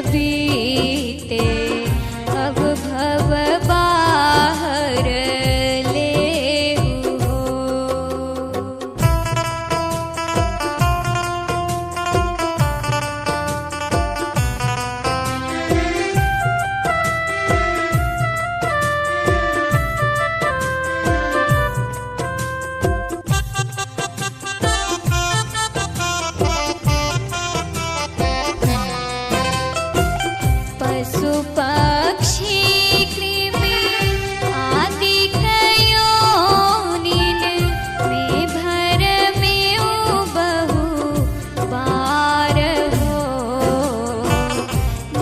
बीते अब भव बाहर ले हो। पशु पक्षी कृमि आदि कयोनिन में भर में बहु बार हो।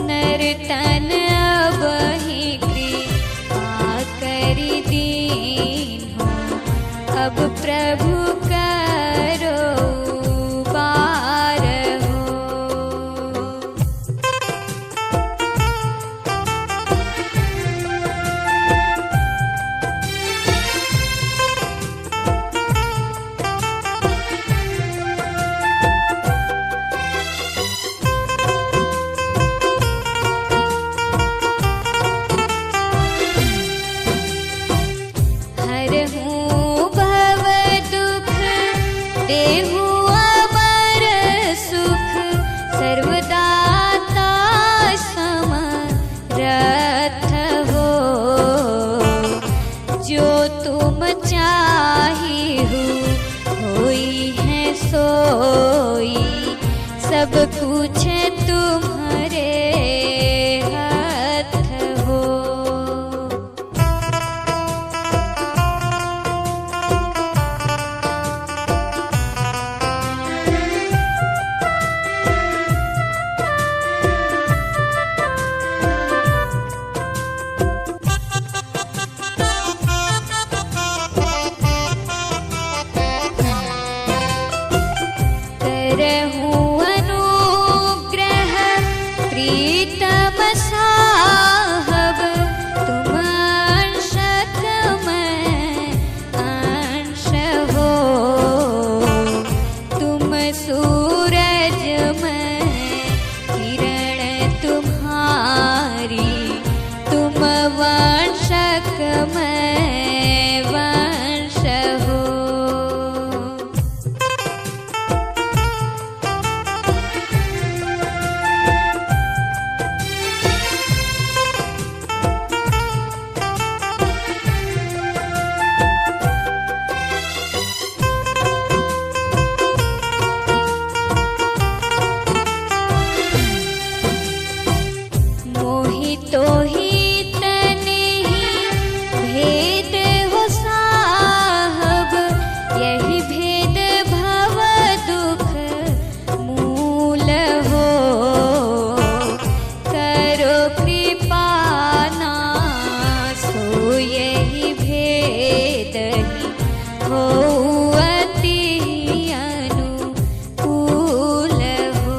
नर्तन अबहि कृपा करि दीन हो। अब प्रभु करो बार हो। हरहूँ भव दुख देहु अमर सुख सर्वदाता समरथ हो। जो तुम चाहिहु होई है सोई सब कुछ तुम्हारे हाथ हो। करहूँ अनुग्रह प्रीतम साहब तुम अंशक मैं अंश हो। तुम सूरज मैं किरण तुम्हारी तुम वंशक मैं वंश हो। मोहितो ही तनेहि भेद हो साहब यही भेद भव दुख मूल हो। करो कृपा नासो यही भेद ही हो अति अनुकूल हो।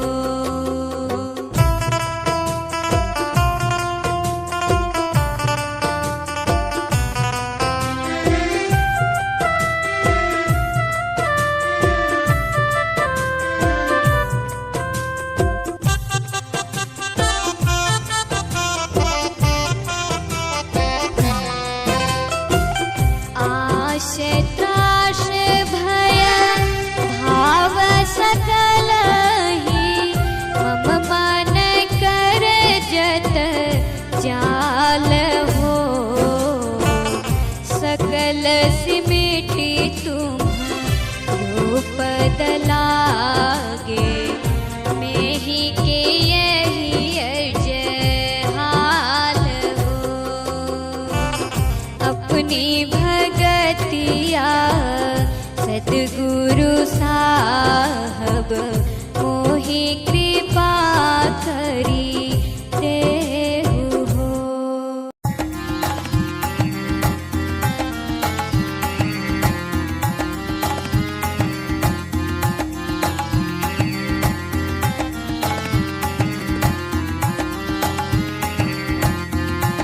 अपनी भगतिया सतगुरु साहब मोहि कृपा करी देहु हो।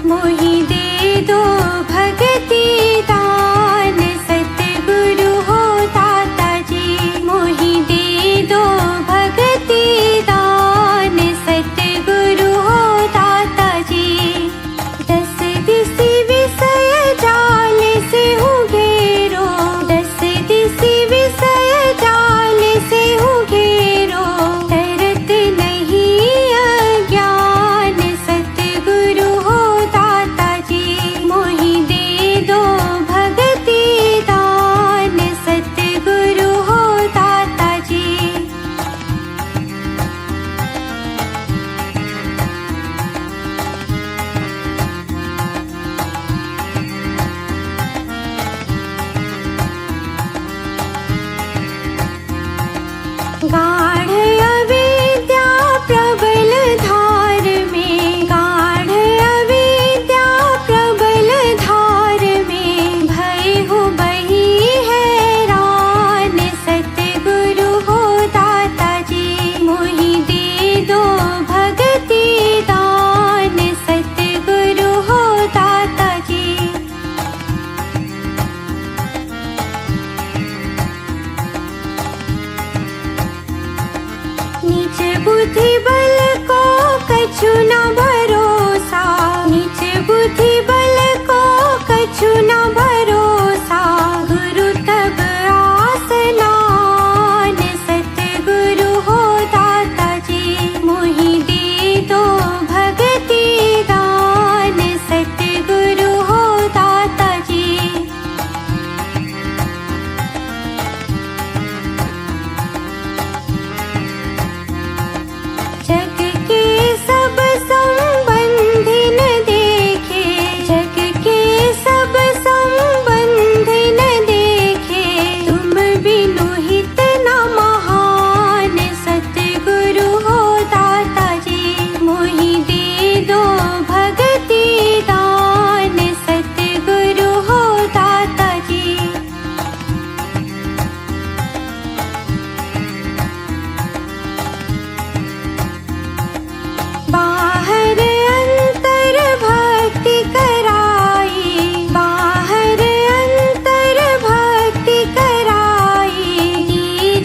मोहि दे दो भगति दान सतगुरु हो दाता जी। मोहि दे दो भगति दान सतगुरु हो दाता जी। दस दिस विषय जाल से हूँ घेरो, दस दिस विषय जाल से हूँ घेरो। तरत नहीं अज्ञान सतगुरु हो दाता जी। मोहि दे दो भगति दान सतगुरु हो दाता जी। गाढ़ अविद्या प्रबल धार में, गाढ़ अविद्या प्रबल धार में। भय हो बही हैरान सतगुरु हो दाता जी। मोहि दे दो भगति दान सतगुरु हो दाता जी। नीच बुद्धि बल को कछु न भरोसा, नीच बुद्धि बल को कछु न भरोसा। गुरु तब आसनान सतगुरु हो दाता जी। मोहि दे दो भगति दान सतगुरु हो दाता जी। जग के सब संबंधी न देखे, जग के सब संबंधी न देखे। तुम बिनु हित न महान सतगुरु हो दाता जी। मोहि दे दो भगति दान सतगुरु हो दाता जी। बाहर अंतर भक्ति कराई, बाहर अंतर भक्ति कराई।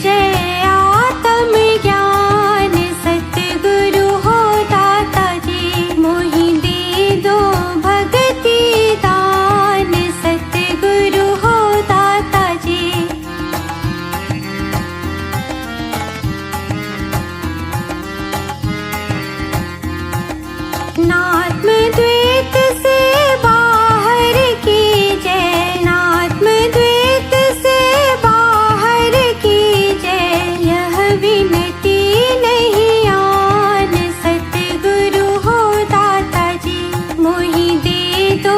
जय आत्म ज्ञान सतगुरु हो दाता जी। मोहि दे दो भगति दान सतगुरु हो दाता जी। नात्म द्वैत से बाहर कीजय, नात्म द्वैत से बाहर कीजय। यह विनती नहीं आन सतगुरु हो दाता जी। मोहि दे दो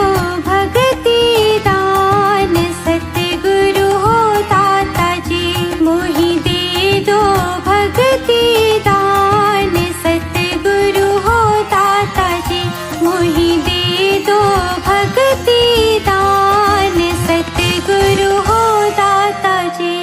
भगति दान सतगुरु हो दाता जी। मोहि दे दो भगति दान सतगुरु हो दाता जी। मोहि दे दो भगति दान सतगुरु हो दाता जी।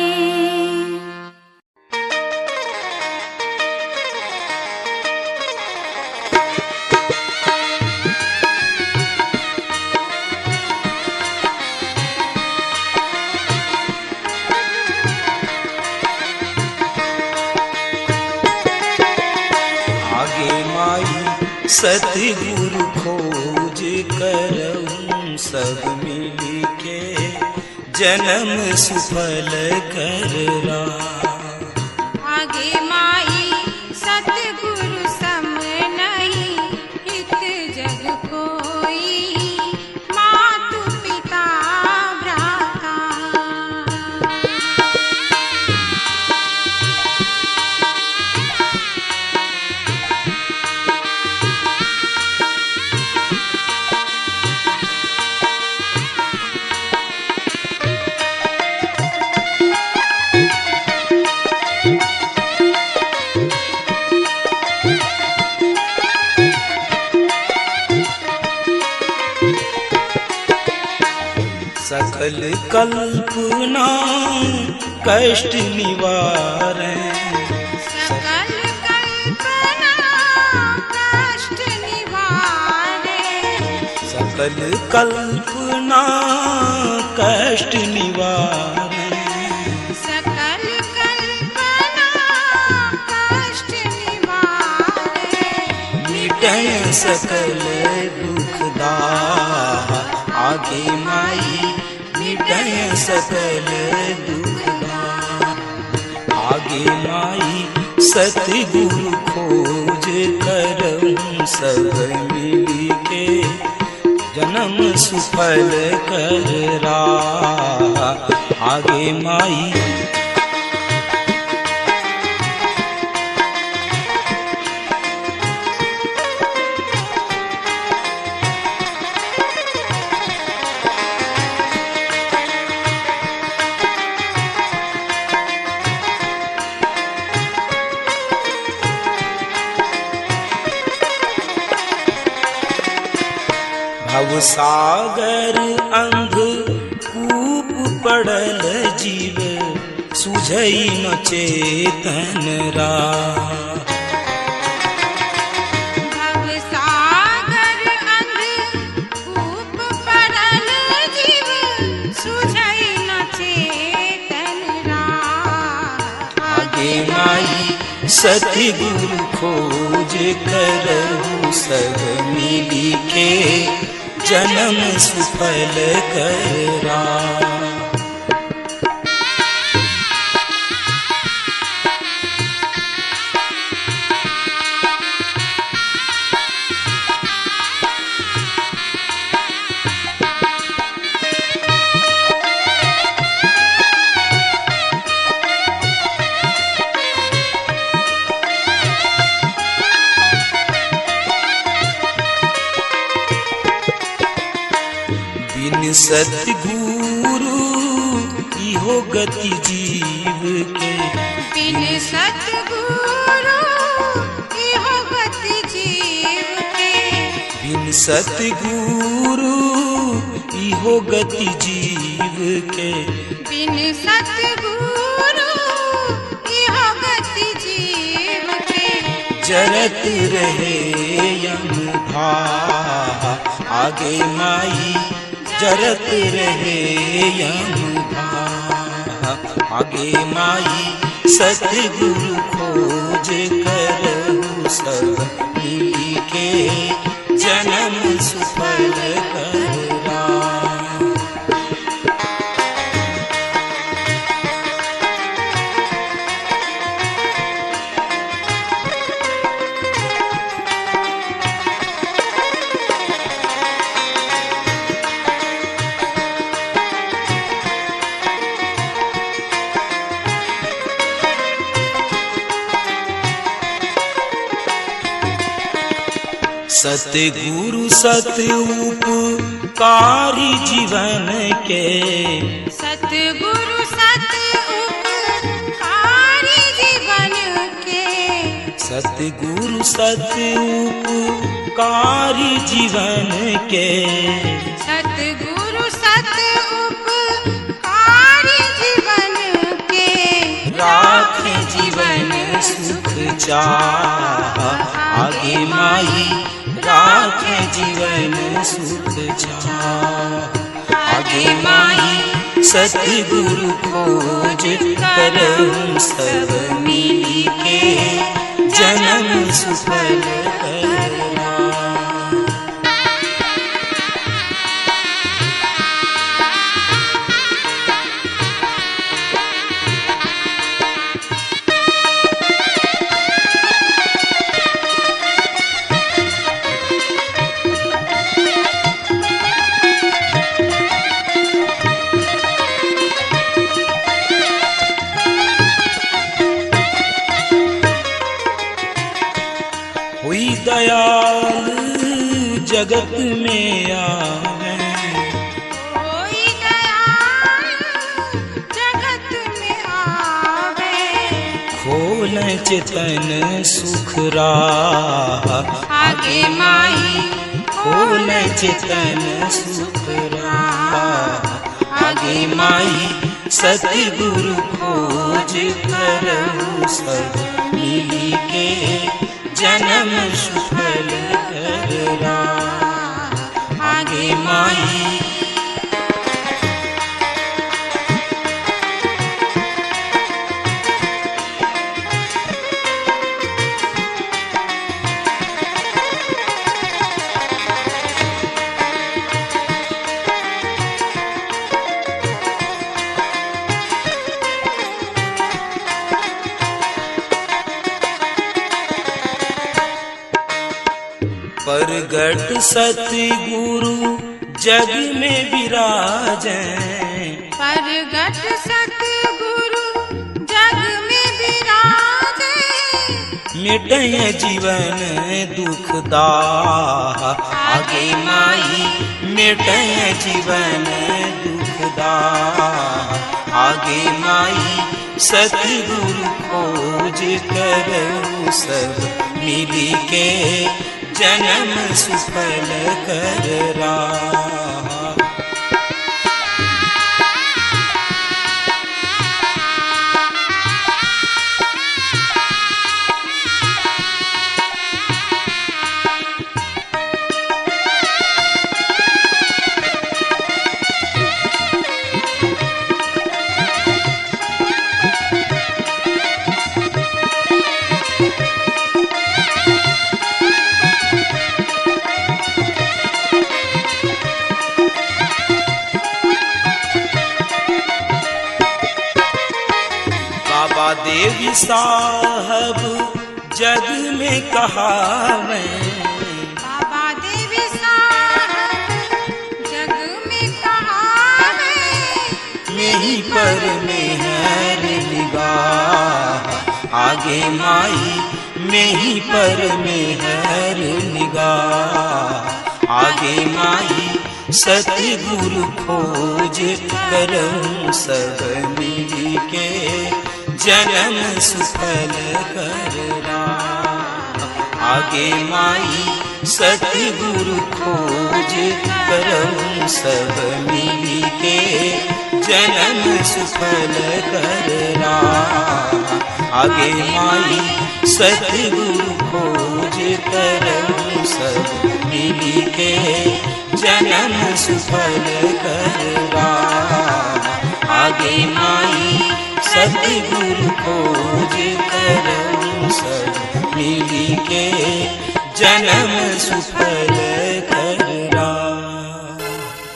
आगे माई सतगुरु खोज करऊं सब मिल के जन्म सुफल कररा। आगे माई सतगुरु सम नहीं हित जग कोई। मातु पिता भ्राता सकल कल्पना कष्ट निवारण, सकल कल्पना कष्ट निवारे, सकल कल्पना कष्ट निवारण, सकल कल्पना कष्ट निवारे, मिटय सकल दुख दाह, आगे माई मिटय सकल दुख दाह, आगे माई सतगुरु खोज करऊं सब मिल के, जन्म सुफल कर राह, आगे माई भव सागर अंध कूप पड़ल जीव, सुझई न चेतन राह, भव सागर अंध कूप पड़ल जीव, सुझई न चेतन राह, आगे माई सतगुरु खोज करहु सब मिली के, जन्म सुफल कर राह, बिन सतगुरु इहो गति जीव के, बिन सतगुरु इहो गति जीव के, बिन सतगुरु इहो गति जीव के, बिन सतगुरु इहो गति जीव के, जरत रहे यम भाह, आगे माई जरत रहे यम भाह, आगे माई सतगुरु खोज करहु सब मिली के, जन्म सुफल कर राह, सतगुरु सत उपकारी जीवन के, सतगुरु सत उपकारी जीवन के, सतगुरु सत उपकारी जीवन के, सतगुरु सत उपकारी जीवन के, राखे जीवन सुख चाह, आगे माई राखे जीवन सुख चाह, आगे माई सतगुरु खोज करहु सब मिली के, जन्म सुफल कर राह, हुई दयाल जगत में आवे, कोई दयाल जगत में आवे, खोल चेतन सुख राह, आगे माई खोल चेतन सुख राह, आगे माई सतगुरु खोज करऊ सब मिली के जन्म सुफल कररा आगे माई। प्रगट सतगुरु जग में विराजै प्रगट सतगुरु जग में विराजै मिटय जीवन दुख दाह आगे माई मिटय जीवन दुख दाह आगे माई सतगुरु खोज करऊ सब मिली के जन्म सुफल कररा। बाबा देवी साहब जग में कहावैं बाबा देवी साहब जग में कहावैं मेही पर मेहर निगाह आगे माई मेही पर मेहर निगाह आगे माई सतगुरु खोज करऊं सब मिली के जन्म सुफल कररा आगे माई सतगुरु खोज करऊं सब मिली के जन्म सुफल कररा आगे माई सतगुरु खोज करऊं सब मिली के जन्म सुफल कररा आगे माई सतगुरु खोज करऊं सब मिली के जन्म सुफल कररा।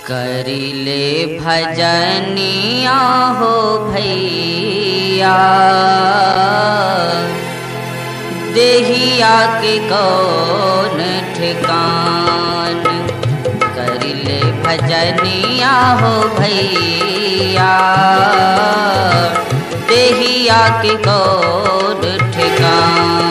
करिले भजनिया हो भैया देहिया के कौन ठिकान करिले भजनिया हो भैया देहिया के कौन ठिकान।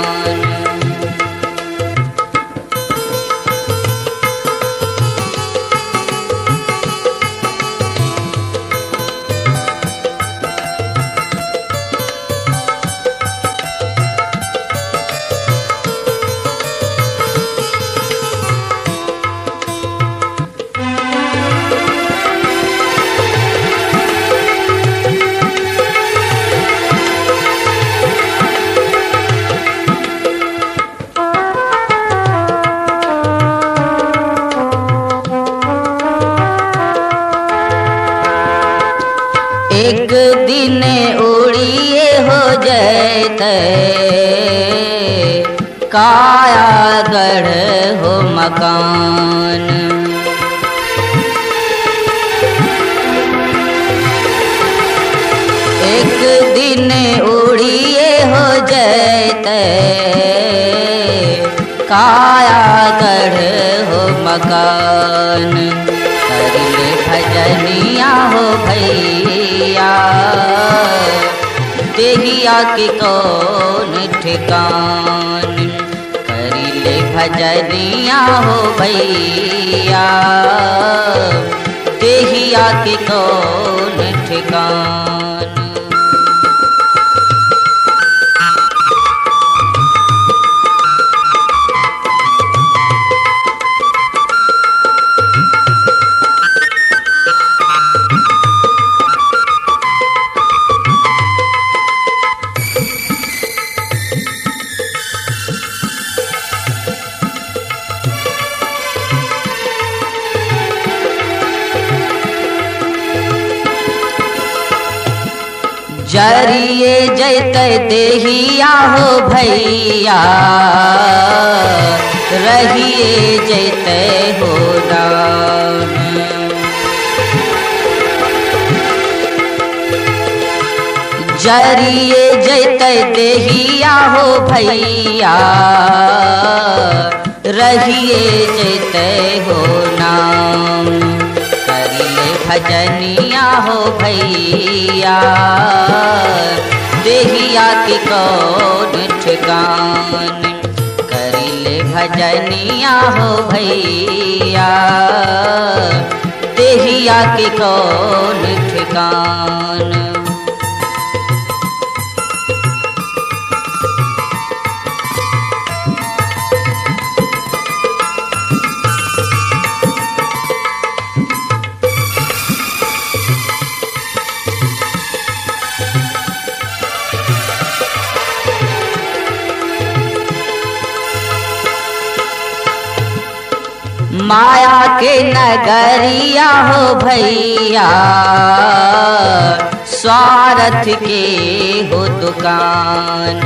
एक दिन उड़िए हो जैते कायागढ़ हो मकान एक दिन उड़िए हो जैते कायागढ़ हो मकान करिले भजनिया हो भैया देहिया के कौन ठिकान करिले भजनिया हो भैया देहिया के कौन ठिकान। जरिए जैते देहिया हो भैया, रहिए जैते हो राम। जरिए जैते देहिया हो भैया, रहिए जैते हो नाम। करिए भजनिया हो भैया, देहिया के कौन ठिकान। करिले भजनिया हो भैया, देहिया के कौन ठिकान। माया के नगरिया हो भैया, स्वार्थ के हो दुकान।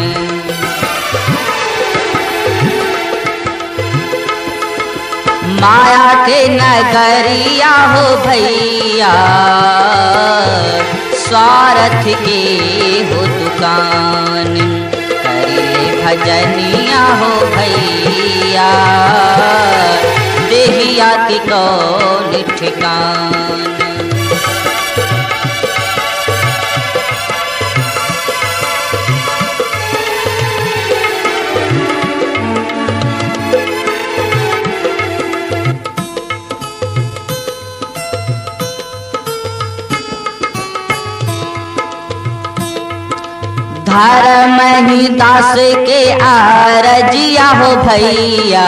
माया के नगरिया हो भैया, स्वार्थ के हो दुकान। करिए भजनिया हो भैया, देहिया के कौन ठिकान। धर्म ही दास के आरजिया हो भैया,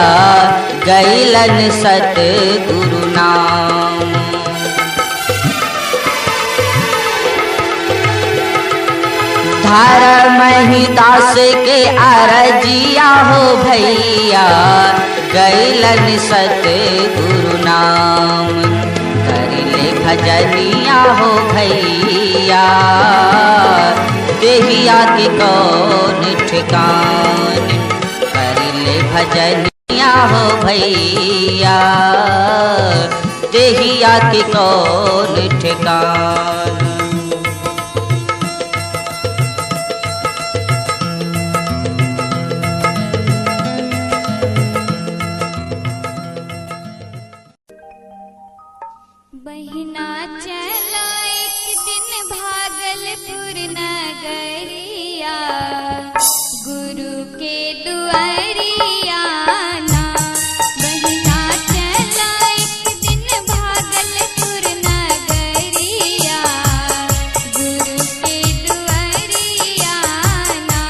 गैलन सतगुरु नाम। धर्म ही दास के आरजिया हो भैया, गैलन सतगुरु नाम। करिले भजनिया हो भैया, देहिया के कौन ठिकान। करिले भजनिया हो भैया, देहिया के कौन ठिकान। बहिना चला एक दिन भागलपुर नगरिया, गुरु के दुआरिया ना। बहिना चला एक दिन भागलपुर नगरिया, गुरु के दुआरिया ना।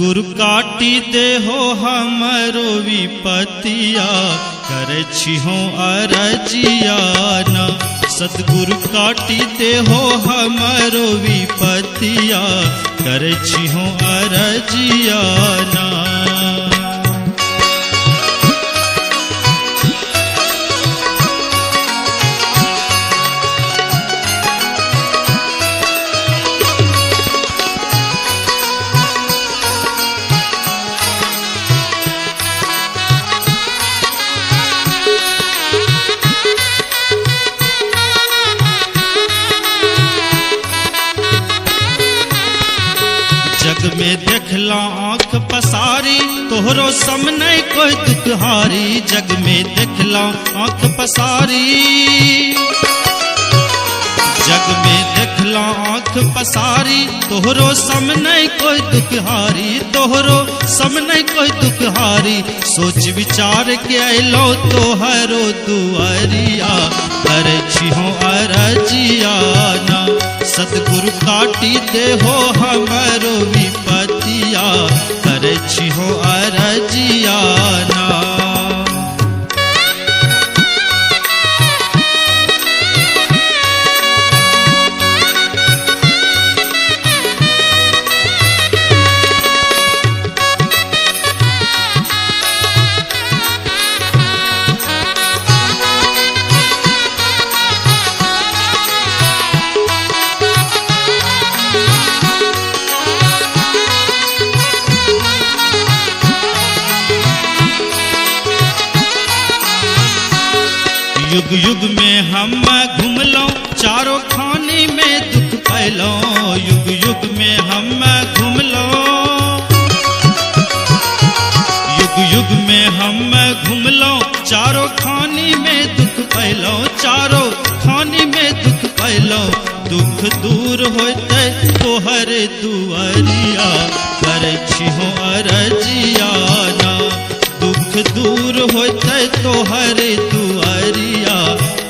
सदगुरु काटी देहो हमरो विपतिया, करे छिहो अरजियाना। सदगुरु काटी देहो हमरो विपतिया, करे छिहो अरजियाना। जग में देखला आँख पसारी, तोहरो सामने कोई दुखहारी। जग में देखला आँख पसारी, जग में देखला आँख पसारी। तोहरो सामने कोई दुखहारी, तोहरो सामने कोई दुखहारी। सोच विचार के अलो तोहरो दुआरिया, करे छिहो अरजियाना। सदगुरु काटी देहो हमरो विपतिया, करे छिहो अरजियाना। युग युग में हम घुमलो, चारों खानी में दुख पैलो। युग युग में हम घुमलो, युग युग में हम घुमलो। चारों खानी में दुख पैलो, चारों खानी में दुख पैलो। दुख दूर होते तोहर दुआरिया, करे छिहो अरजियाना। दुख दूर होते तोहर दुआरिया,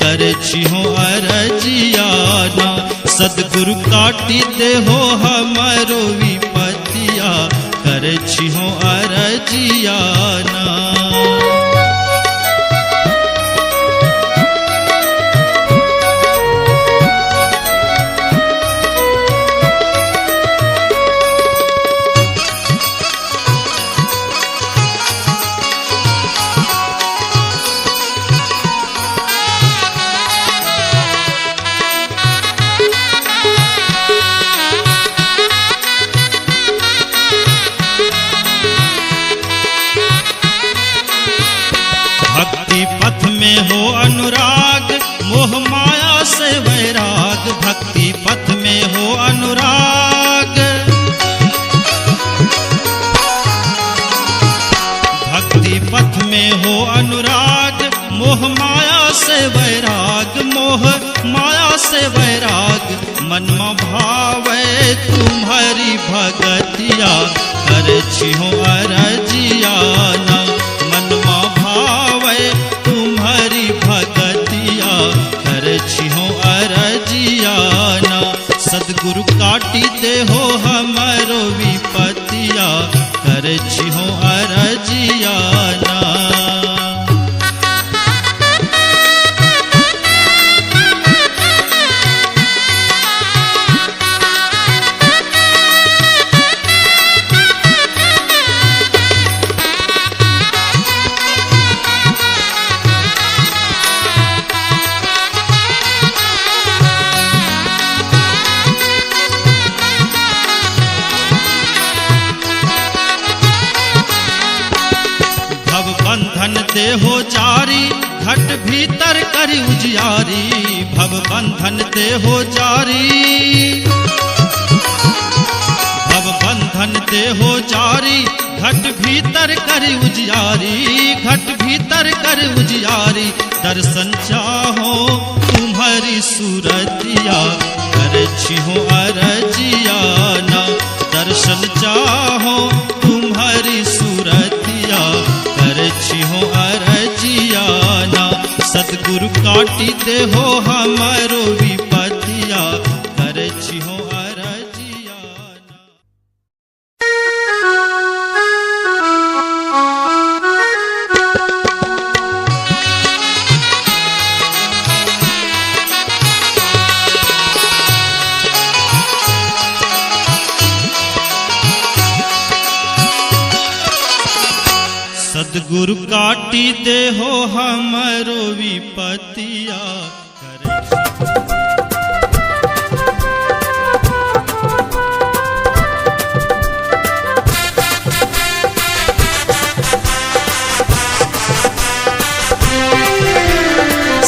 करे छिहो अरजियाना। सदगुरु काटी देहो हमरो विपतिया, करे छिहो अरजियाना। भक्ति पथ में हो अनुराग, मोह माया से वैराग। भक्ति पथ में हो अनुराग, भक्ति पथ में हो अनुराग। मोह माया से वैराग, मोह माया से वैराग। मन में भावे तुम्हारी भगतिया, करे छिहो अरजियाना। मन में भावे तुम्हारी भगतिया, करे छिहो अरजियाना। सदगुरु काटी देहो हमरो विपतिया, करे छिहो अरजियाना। बंधन देहो जारी, घट भीतर करी उजियारी। भव बंधन देहो जारी, भव बंधन देहो जारी। घट भीतर करी उजियारी, घट भीतर कर उजियारी। दर्शन चाहो तुम्हारी सूरतिया, करे छिहो अरजियाना। दर्शन चाहो तुम्हारी सूरतिया, करे छिहो अरजियाना। सदगुरु काटी देहो हमरो विपतिया, करे छिहो अरजियाना। सदगुरु काटी दे हो हमरो विपतिया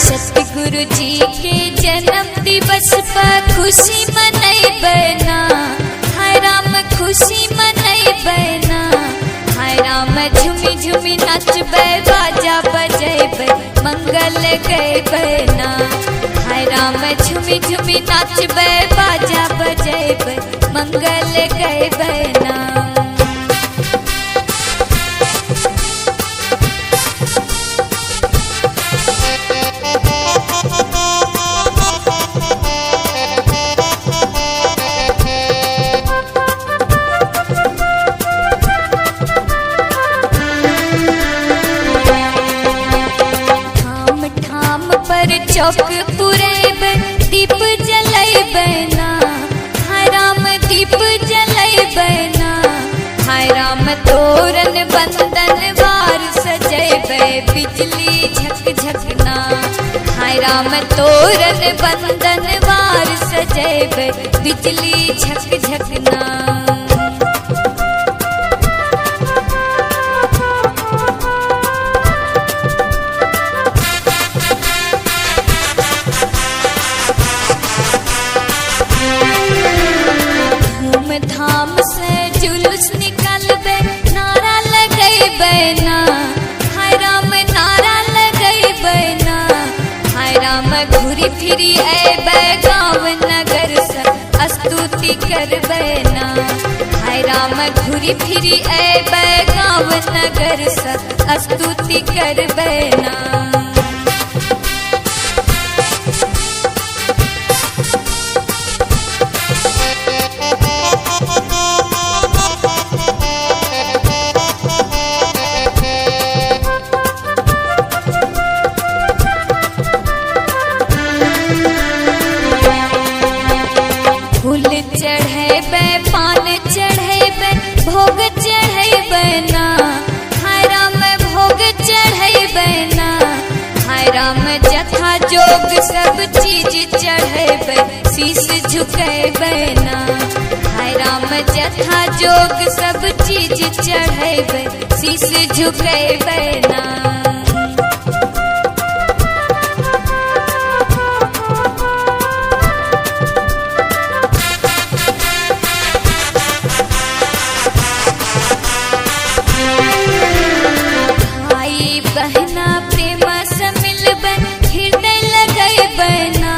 सतगुरु जी के जन्म दिवस पर खुशी मनैबना, हाय राम खुशी मनैबना, हाय राम झुमी झुमी नचबै बाजा बजैबै मंगल गैबना, हाय राम झुमी झुमी नचबै बाजा बजैबै मंगल गैबना। चौक पुरैबै दीप जलैबना, हाय राम दीप जलैबना, हाय राम तोरण बंदन वार सजैबै बिजली झक झकना, हाय राम तोरण बंदन वार सजैबै बिजली झक झकना। धाम से जुलूस निकलबै नारा लगैबना, हाय राम नारा लगैबना, हाय राम घूरी फिरी अयबै गाँव नगर से स्तुति करबैना, हाय राम घूरी फिरी अयबै गाँव नगर से स्तुति करबैना। चढ़ैबै पान चढ़ैबै भोग चढ़ैबना, हाय राम भोग चढ़ैबना, हाय राम जथा जोग सब चीज चढ़ैबै शीश झुकैबना, हाय राम जथा जोग सब चीज चढ़ैबै शीश झुकैबना। बहना प्रेम से मिलबै हृदय लगैबना,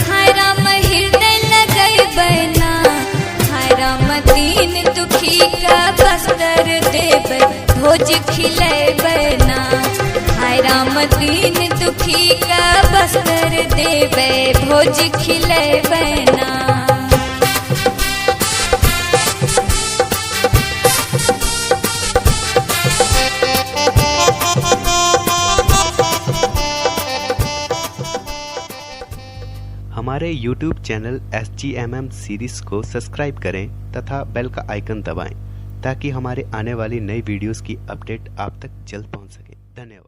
हाय राम हृदय लगैबना, हाय राम दीन दुखी का वस्त्र देबै भोज खिलैबना, हाय राम दीन दुखी का वस्त्र देबै भोज खिलैबना। हमारे YouTube चैनल SGMM सीरीज को सब्सक्राइब करें तथा बेल का आइकन दबाएं ताकि हमारे आने वाली नई वीडियोस की अपडेट आप तक जल्द पहुंच सके। धन्यवाद।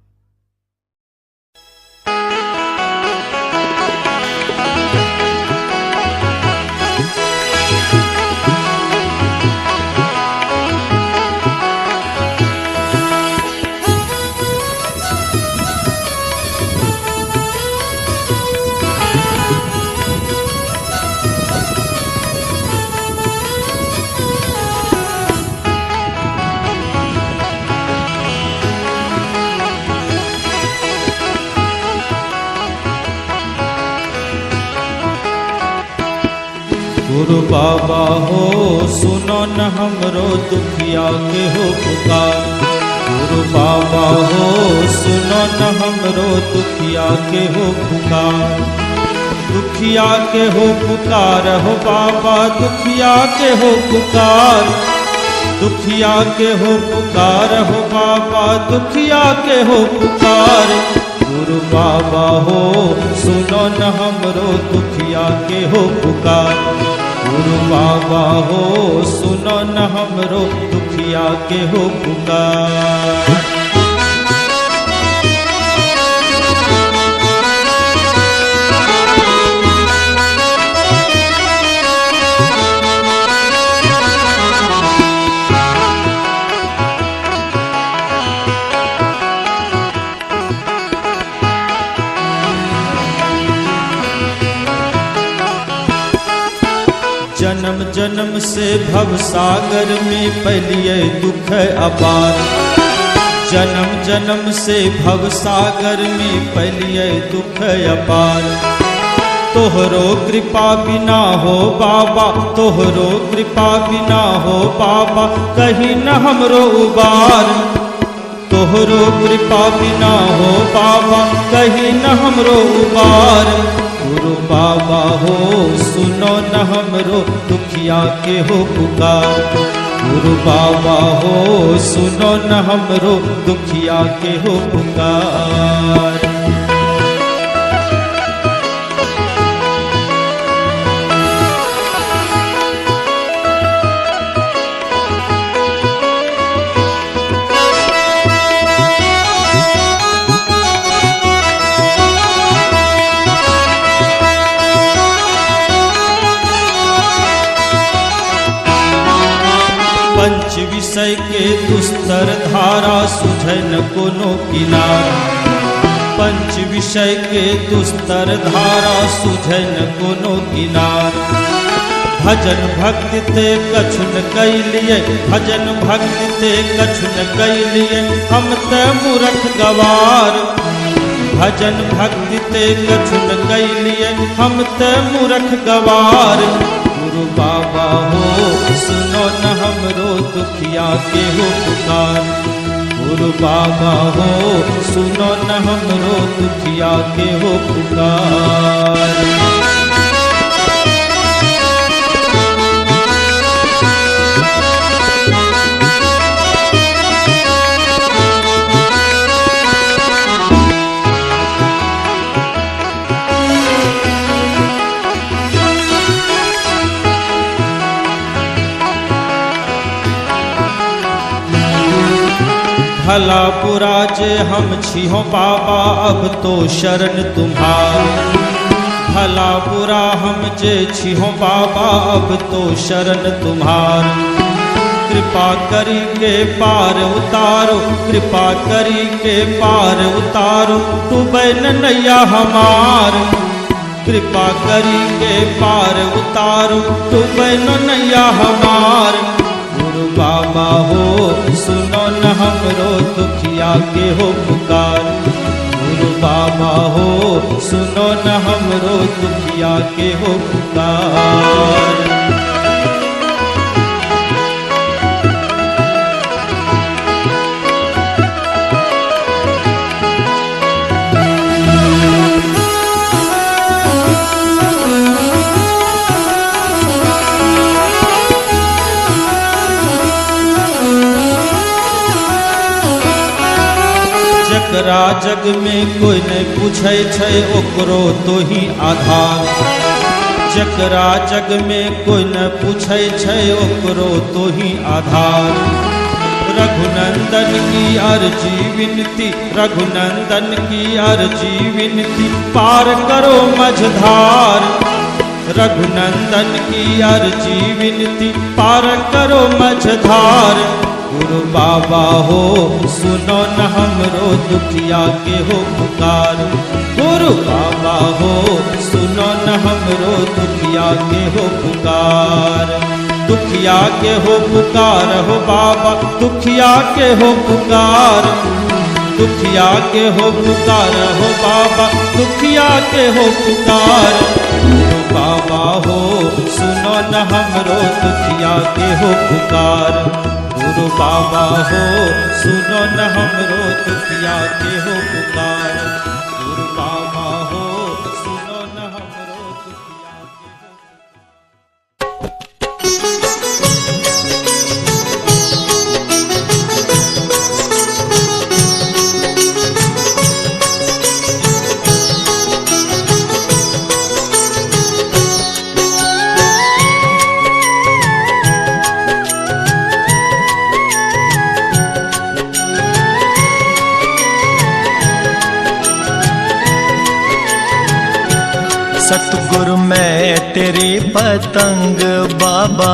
गुरु बाबा हो सुनो न हमरो दुखिया के हो पुकार, गुरु बाबा हो सुनो न हमरो दुखिया के हो पुकार, दुखिया के हो पुकार हो बाबा दुखिया के हो पुकार, दुखिया के हो पुकार हो बाबा दुखिया के हो पुकार। गुरु बाबा हो सुनो न हमरो दुखिया के हो पुकार, गुरु बाबा हो सुनो न हमरो दुखिया के हो पुकार। जन्म से भव सागर में पलिए दुख अपार। जन्म जन्म से भव सागर में पलिए दुख अपार। तोहरो कृपा बिना हो बाबा, तोहरो कृपा बिना हो बाबा, कहीं न हमरो उबार। तोहरो कृपा बिना हो बाबा, कहीं न हमरो उबार। गुरु बाबा हो सुनो न हमरो दुखिया के हो पुकार। गुरु बाबा हो सुनो न हमरो दुखिया के हो पुकार। पंच विषय के दुस्तर धारा सुझै न कोनो किनारा। पंच विषय के दुस्तर धारा सुझै न कोनो किनारा। भजन भक्ति ते कछु न कैलिए, भजन भक्ति ते कछु न कैलिए, हम ते मूर्ख गवार। भजन भक्ति ते कछु न कैलिए, हम ते मूर्ख गवार। गुरु बाबा हो सुनो न हमरो दुखिया के हो पुकार। गुरु बाबा हो सुनो न हमरो दुखिया के हो पुकार। भला बुरा जे हम छिहो बाबा, अब तो शरण तुम्हार। भला बुरा हम जे छिहो बाबा, अब तो शरण तुम्हार। कृपा करी के पार उतारो, कृपा करी के पार उतारो, डूबै न नैया हमार। कृपा करी के पार उतारो, डूबै न नैया हमार। गुरु बाबा हो सुनो न हमरो दुखिया के हो पुकार। गुरु बाबा हो सुनो न हमरो दुखिया के हो पुकार। जकरा जग में कोई नहीं पूछे छै ओकरो तो ही आधार। जकरा जग में कोई न पूछे छै ओकरो तो ही आधार। रघुनंदन की अर्जी विनती, रघुनंदन की अर्जी विनती, पार करो मझधार। रघुनंदन की अर्जी विनती, पार करो मझधार। गुरु बाबा हो सुनो न हमरो दुखिया के हो पुकार। गुरु बाबा हो सुनो न हमरो दुखिया के हो पुकार। दुखिया के हो पुकार हो बाबा, दुखिया के हो पुकार। दुखिया के हो पुकार हो बाबा, दुखिया के हो पुकार। गुरु बाबा हो सुनो न हमरो दुखिया के हो पुकार। गुरु बाबा हो सुनो न हमरो दुखिया के हो पुकार। गुरु बाबा हो सुनो न हमरो दुखिया के हो सतगुरु मैं तेरी पतंग बाबा,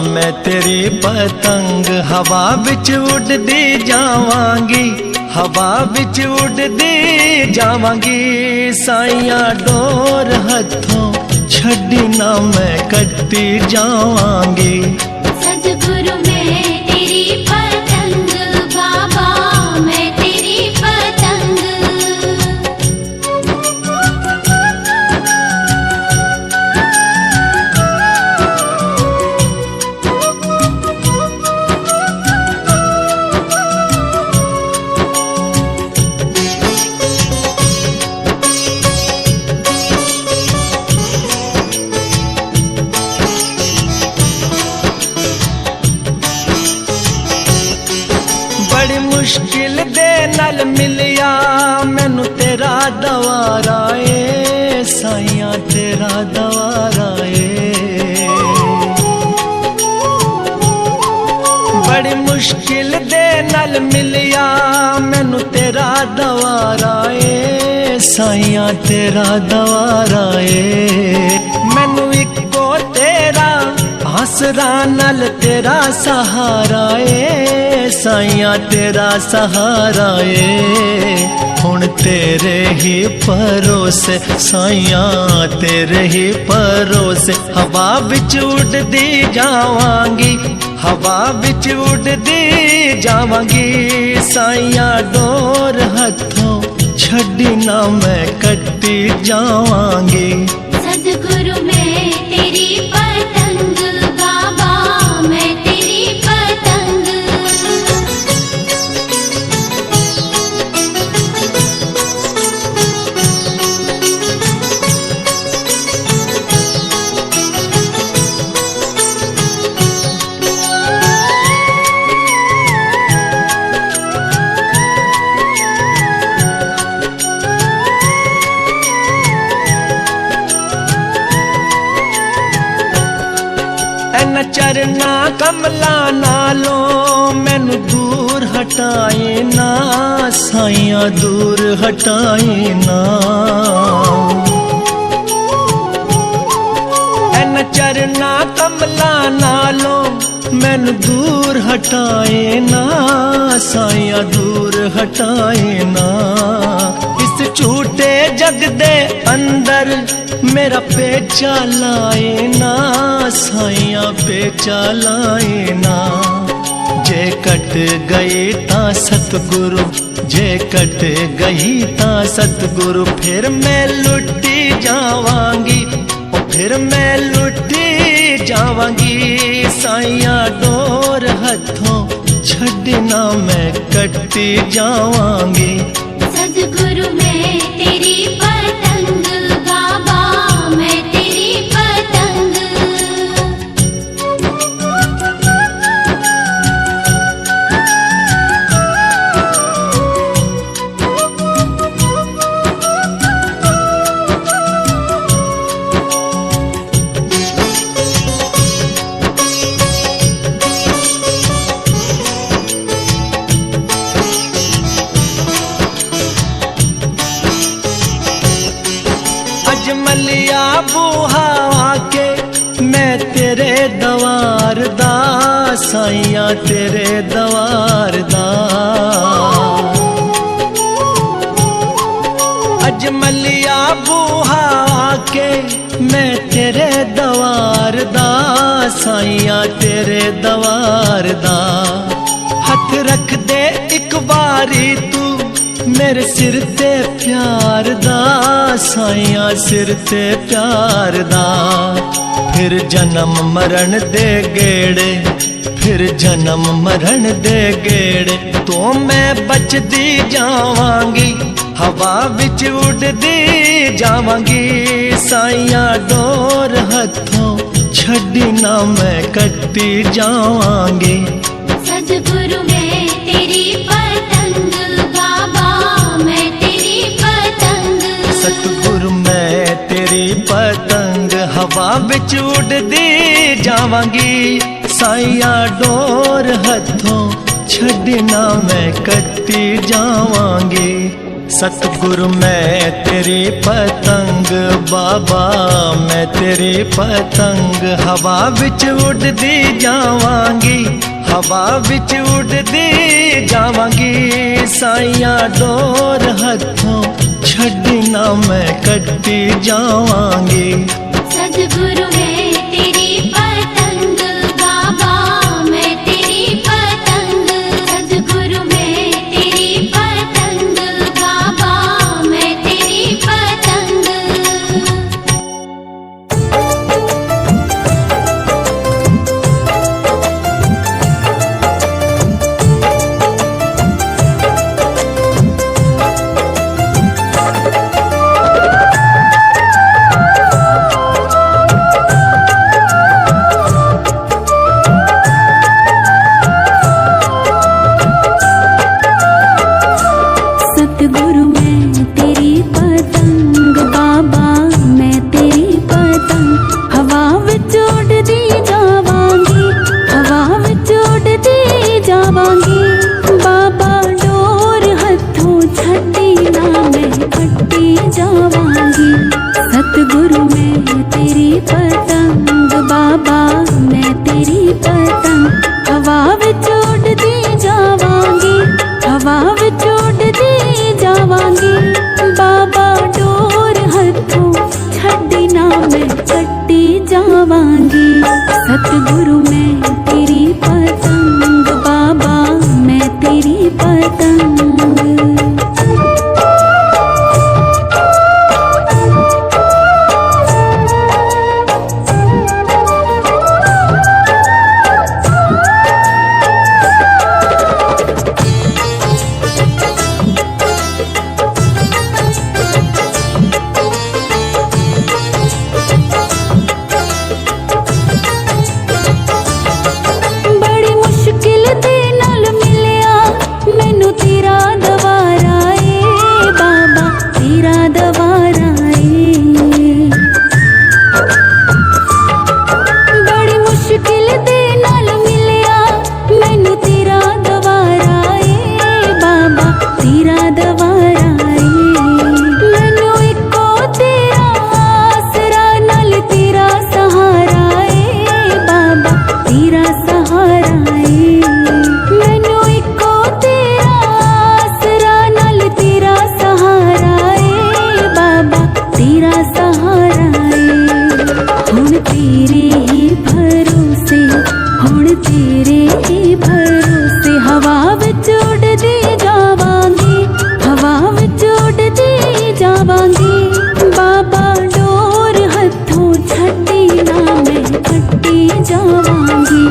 मैं तेरी पतंग। हवा बिच उड़दी जावांगी, हवा बिच उड़दी जावांगी। साइयां डोर हथों छड्डी ना मैं कटती जावांगी। सतगुरु मैं तेरी पतंग बाबा, मैं तेरी पतंग। बड़ी मुश्किल दे नाल मिलिया मैनू तेरा दवारा ए साइया, तेरा दवारा ए। बड़ी मुश्किल दे नाल मिलिया मैनू तेरा दवारा ए साइया, तेरा दवारा ए। मैनू इको तेरा आसरा नाल तेरा सहारा ए साइया, तेरा सहारा ए। हुण तेरे ही भरोसे साइया, तेरे ही भरोसे हवा बिच उड़दी जावांगी, हवा बिच उड़दी जावांगी साइया। डोर हथों छड्डी ना मैं कटती जावांगी। सतगुरु मैं तेरी पतंग बाबा, मैं तेरी पतंग। न चरना कमला नालों मैनू दूर हटाए ना साइया, दूर हटाए ना। न चरना कमला नालों मैनू दूर हटाए ना साइया, दूर हटाए ना। इस झूठे जग दे अंदर मेरा पेचा लाए ना साइया, पेचा लाए ना। जे कट गई ता सतगुरु, जे कट गई ता सतगुरु फिर मैं लुटी जावांगी, फिर मैं लुटी जावांगी साइया। डोर हथों छड्डी ना मैं कटती जावांगी। सतगुरु मैं तेरी पतंग बाबा, मैं तेरी पतंग। अजमलिया बूहा आके मैं तेरे दवार दा साइया, तेरे दवार दा। अजमलिया बूहा आके मैं तेरे दवार दा साइया, तेरे दवार दा। हथ रख दे एक बारी तू मेरे सिर ते प्यार दा साइया, सिर ते प्यार दा। फिर जन्म मरण दे गेड़े, फिर जन्म मरण दे गेड़े तो मैं बचदी जावांगी, हवा बिच उड़दी जावांगी साइया। डोर हथों छड्डी ना मैं कटती जावांगी। सतगुरु मैं तेरी पतंग बाबा, मैं तेरी पतंग। सतगुरु मैं तेरी पतंग हवा बिच उड़दी जावांगी साइया। डोर हथों छड्डी ना मैं कटती जावांगी। सतगुरु मैं तेरी पतंग बाबा, मैं तेरी पतंग हवा बिच उड़दी जावांगी, हवा बिच उड़दी जावांगी साइया। डोर हथों छड्डी ना मैं कटती जावांगी। सद्गुरु मैं तेरी पतंग बाबा, मैं तेरी पतंग। सद्गुरु मैं तेरी पतंग बाबा, मैं तेरी पतंग। सतगुरु मैं तेरी पतंग बाबा, मैं तेरी पतंग। हवा विच उड़दी जावांगी, हवा विच उड़दी जावांगी। बाबा डोर हथों छड्डी ना मैं कट्टी जावांगी। सतगुरु मैं तेरी पतंग बाबा, मैं तेरी पतंग। हवा विच उड़दी जावांगी, हवा विच उड़दी जावांगी। बाबा डोर हथों छड्डी ना मैं कट्टी जावांगी। सतगुरु मैं तेरी पतंग बाबा, मैं तेरी पतंग। बड़ी मुश्किल दे नाल मिलिया मैनू तेरा दवारा ए बाबा, तेरा दवारा ए। बड़ी मुश्किल दे नाल मिलिया मैनू तेरा दवारा ए बाबा, तेरा दवारा ए। मैनू इको तेरा आसरा नाल तेरा सहारा ए बाबा, तेरा सहारा ए। मैनू इको तेरा आसरा नाल तेरा सहारा ए बाबा, तेरा सहारा ए। हुण तेरे ही भरोसे, हुण तेरे ही भरोसे। हवा विच उड़दी जावांगी, हवा विच उड़दी जावांगी। बाबा डोर हथों छड्डी ना मैं कट्टी जावांगी।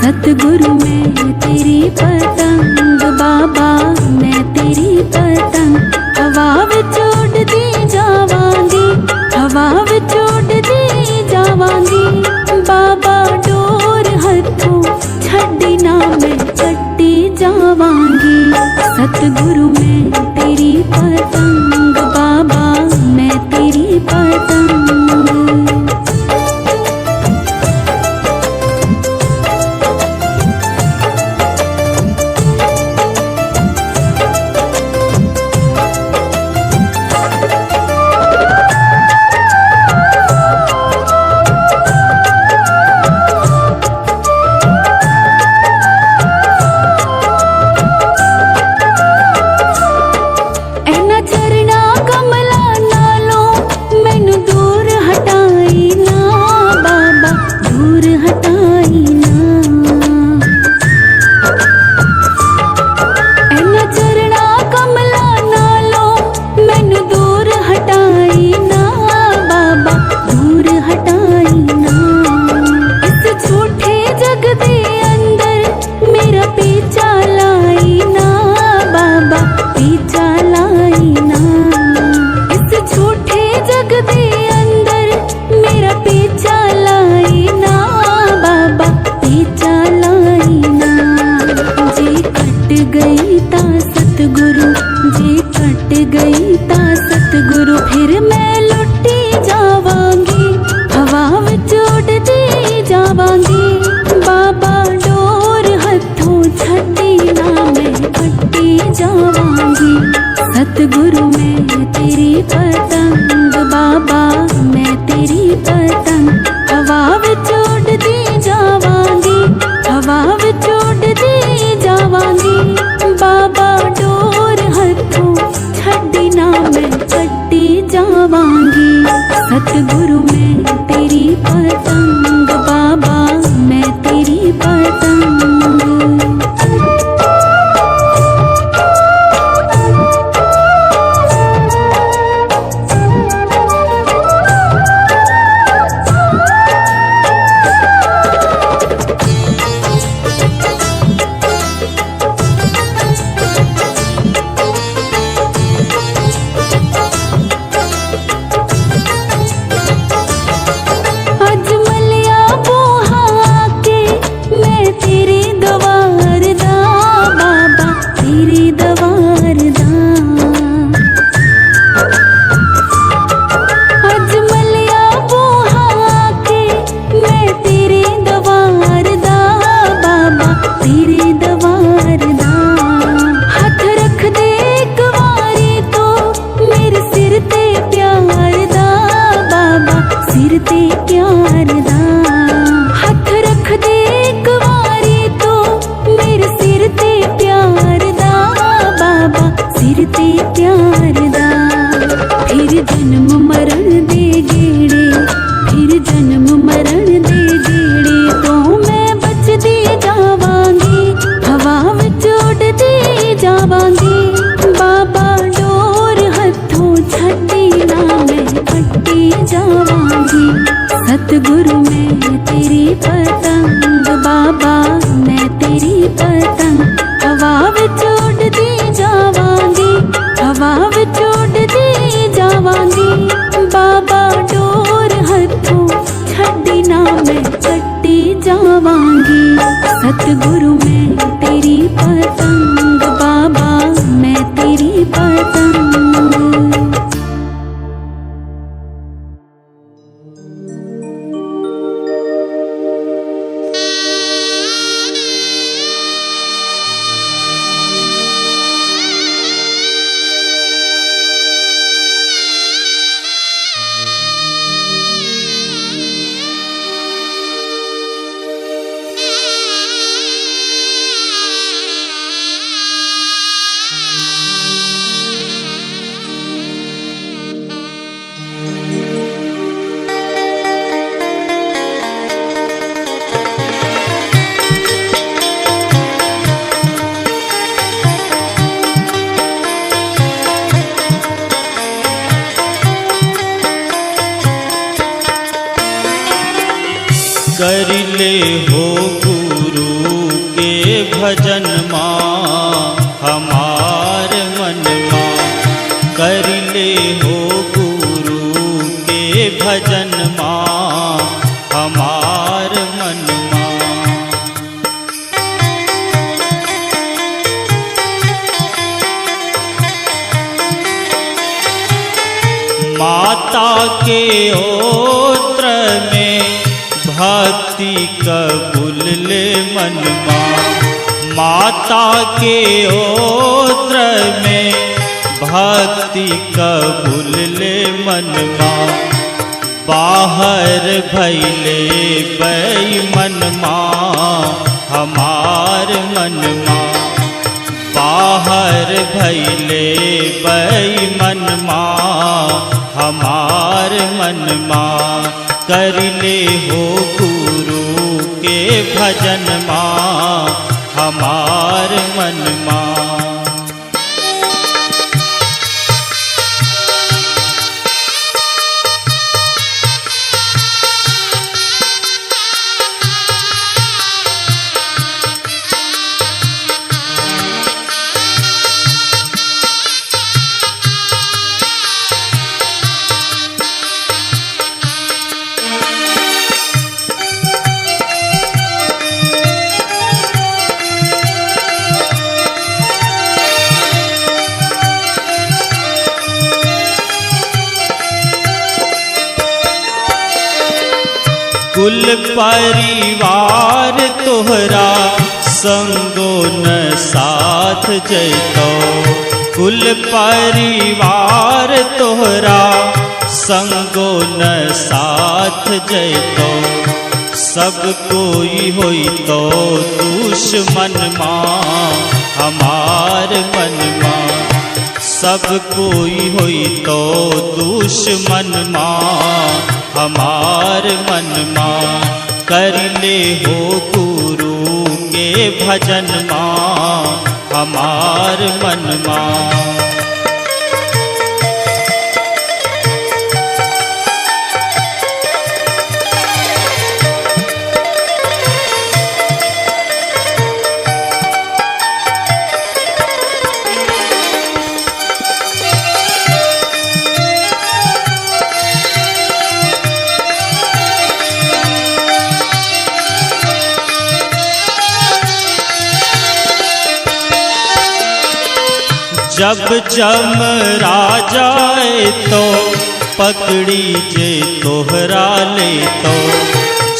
सतगुरु मैं तेरी पतंग बाबा, मैं तेरी पतंग। हवा विच उड़दी जावांगी, हवा विच उड़दी जावांगी। बाबा डोर हथों छड्डी ना मैं कट्टी जावांगी। सतगुरु मैं तेरी पतंग बाबा, मैं तेरी पतंग। एना चरना कमला नालों मैनू दूर हटाई ना बाबा, दूर हटाई ना। एना चरना कमला नालों मैनू दूर हटाई ना बाबा, दूर हटाई ना। इस झूठे जग दे अंदर मेरा पीछा लाई ना बाबा, पीछा लाई ना। इस झूठे जग दे अंदर मेरा पीछा लाई ना बाबा, पीछा लाई ना। जे कट गई ता सतगुरु, जे कट गई ता सतगुरु। फिर मैं लुटी जावांगी, हवा विच उड़दी जावांगी। बाबा डोर हथों छड्डी ना मैं कट्टी जावांगी। सतगुरु मैं तेरी पतंग बाबा, मैं तेरी पतंग। हवा विच उड़दी जावांगी, हवा विच उड़दी जावांगी। बाबा डोर हथों छड्डी ना मैं कट्टी जावांगी। सतगुरु मैं तेरी दवार दा अज मलिया बूहा के मैं तेरे दवार दा बाबा तेरे दवार दा हथ रख दे एक वारी तो मेरे सिर ते प्यार दा बाबा सिर ते प्यार दा हथ रख दे एक वारी तो मेरे सिर ते प्यार दा बाबा सिर ते प्यार दा फिर जन्म मरण दे गेड़े फिर जन्म मरण दे गेड़े तो मैं बचदी जावांगी हवा विच उड़दी जावांगी बाबा डोर हथों छड्डी ना मैं कट्टी जावांगी सतगुरु मैं तेरी पतंग बाबा मैं तेरी पतंग हवा विच उड़दी जावांगी हवा विच उड़दी जावांगी बाबा डोर हथों छड्डी ना मैं कट्टी जावांगी सतगुरु मैं तेरी पतंग बाबा मैं तेरी पतंग कर ले हो गुरु के भजन माँ हमार मन माँ कर ले हो गुरु के भजन माँ हमार मन माँ माता के ओत्र में भक्ति कबूल ले मन माँ माता के ओत्र में भक्ति कबूल ले मन माँ बाहर भैले बेईमन माँ हमार मन माँ बाहर भैले बेईमन माँ हमार मन माँ कर ले हो गुरु के भजन माँ हमार मन माँ कुल परिवार तोहरा संगो न साथ जैतो कुल परिवार तोहरा संगो न साथ जैतो सब कोई होई तो दुश्मन माँ हमार मन माँ सब कोई होई तो दुश्मन माँ हमार मन माँ कर ले हो गुरु के भजन माँ हमार मन माँ जब जमराजाए तो पकड़ी जे तोहरा ले तो,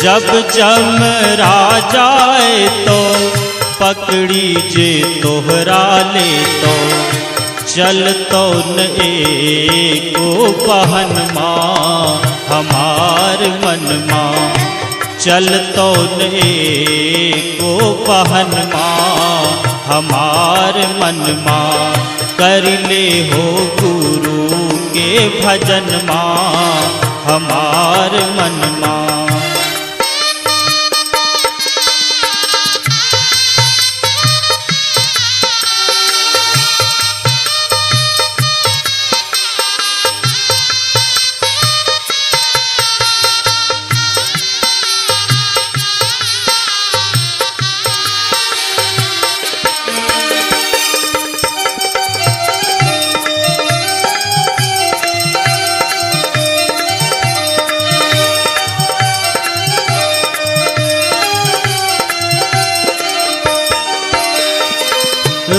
जब जमराजाए तो पकड़ी जे तोहरा ले तो, चल तो न एको बहन माँ हमार मन माँ, चल तो न एको बहन माँ हमार मन माँ, कर ले हो गुरु के भजन माँ हमार मन माँ।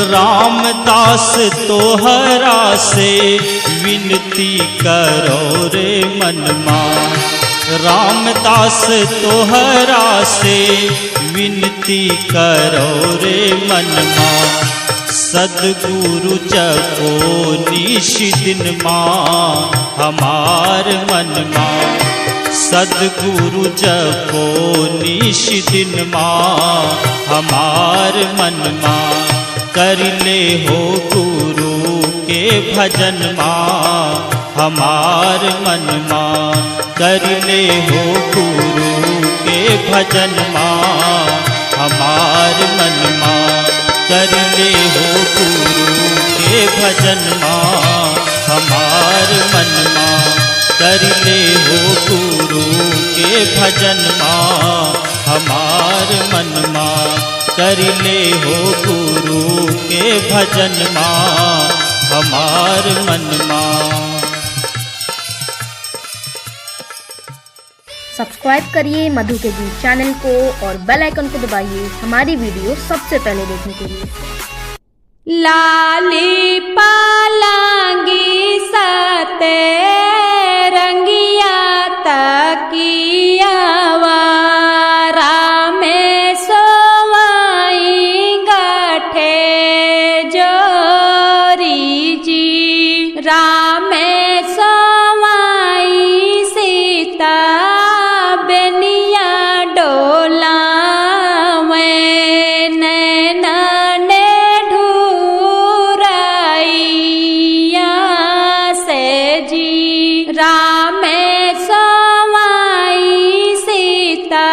रामदास तोहरा से विनती करो रे मनमा, रामदास तोहरा से विनती करो रे मनमा, सद्गुरु जपो निश दिन माँ हमार मनमा, सद्गुरु जपो निश दिन माँ हमार मनमा, कर ले हो गुरु के भजन माँ हमार मन माँ, कर ले हो गुरु के भजन माँ हमार मन माँ, कर ले हो गुरु के भजन माँ हमार मन माँ, कर ले हो गुरु के भजन माँ हमार मन माँ, कर ले हो गुरु के भजन माँ हमार मन माँ। सब्सक्राइब करिए मधु के गीत चैनल को और बेल आइकन को दबाइए हमारी वीडियो सबसे पहले देखने के लिए। लाली पालांगी सते रंगिया तकियावा, रामे सोवाई गठे जोरी जी, रामे सोवाई सीता बेनिया डोला में, नैना ने ढूराइया से जी, रामे सोवाई सीता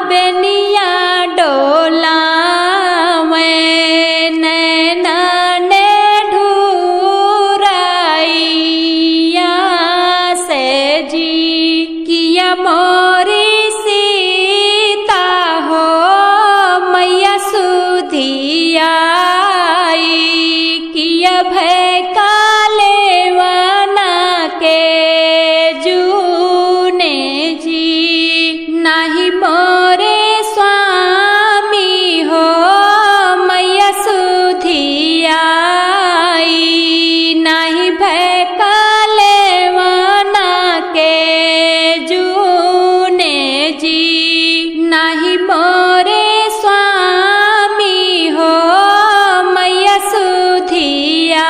बेनिया डोला में, नैना ने ढूराइया से जी, किया मोरी सीता हो मैया सुधियाई, किया भय काले वना के जूने जी, नाही मोरे स्वामी हो मैया सुधियाई, नाही भय काले वना के जूने जी, नाही मोरे स्वामी हो मैया सुधिया।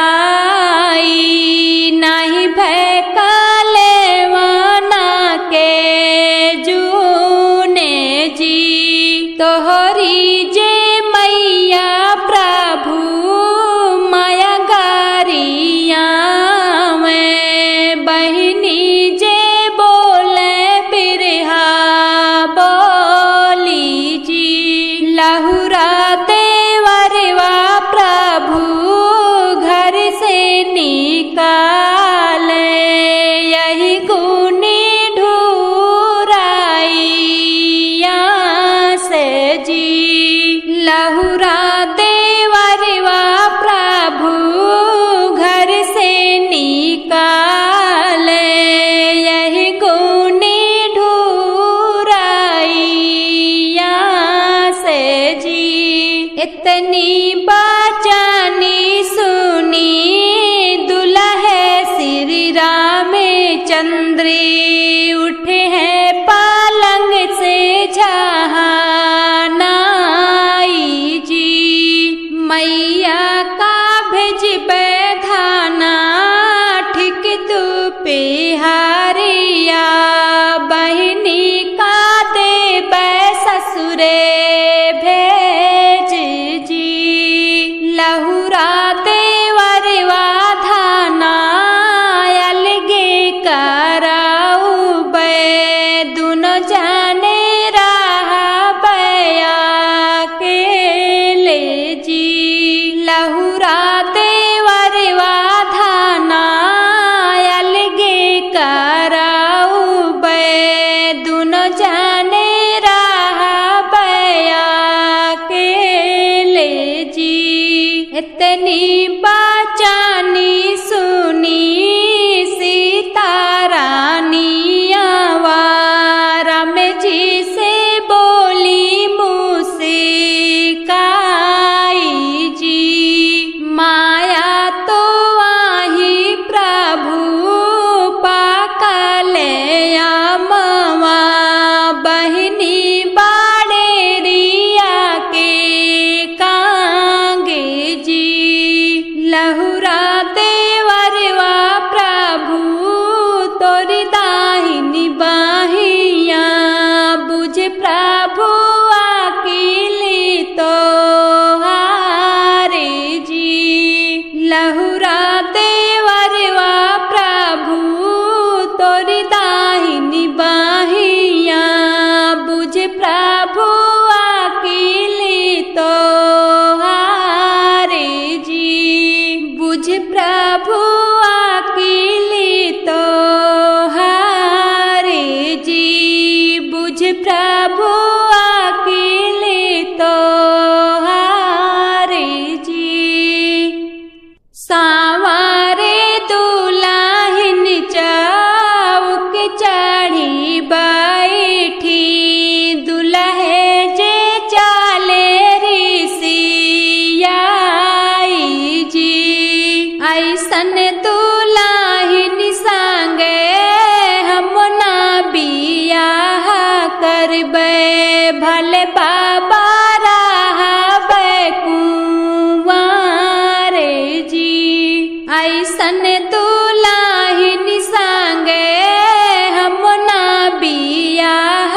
बुझ प्रभु अकेले तो हारे जी, बुझ प्रभु अकेले तो हारे जी। सांवरे दुल्हन चौक चढ़ी बैठी, दुल्हे जे चाले ऋषियाई जी। ऐसन दुल्हन संगे हम ना बियाह करबे, भले बाबा रहबे कुंवारे जी। ऐसन दुल्हन संगे हम ना बियाह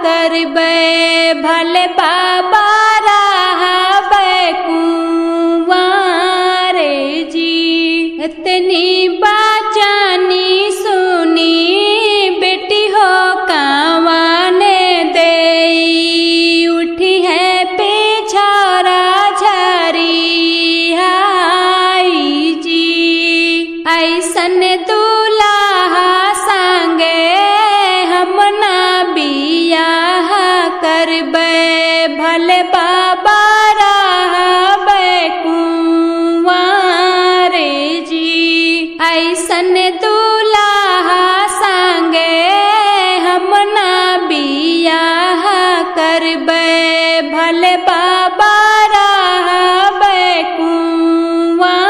करबे, भले बाबा रहबे कुंवारे जी। इतनी बाचानी सुनी बेटी हो कावाने दे, उठी है पिछारा झरी हाई जी। ऐसन दूल्हा संगे हम ना बियाह करबे, भले बाबा रहबे कुंवारे जी। ऐसन दूल्हा संगे हम ना बियाह करबे, भले बाबा रहबे कुंवारे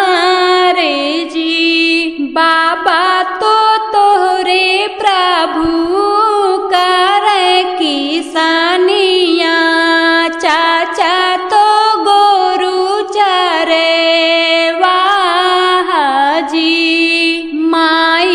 जी। बाबा तो तोहरे प्रभु करे किसानिया, चाचा तो गोरु चरे वाह जी। माई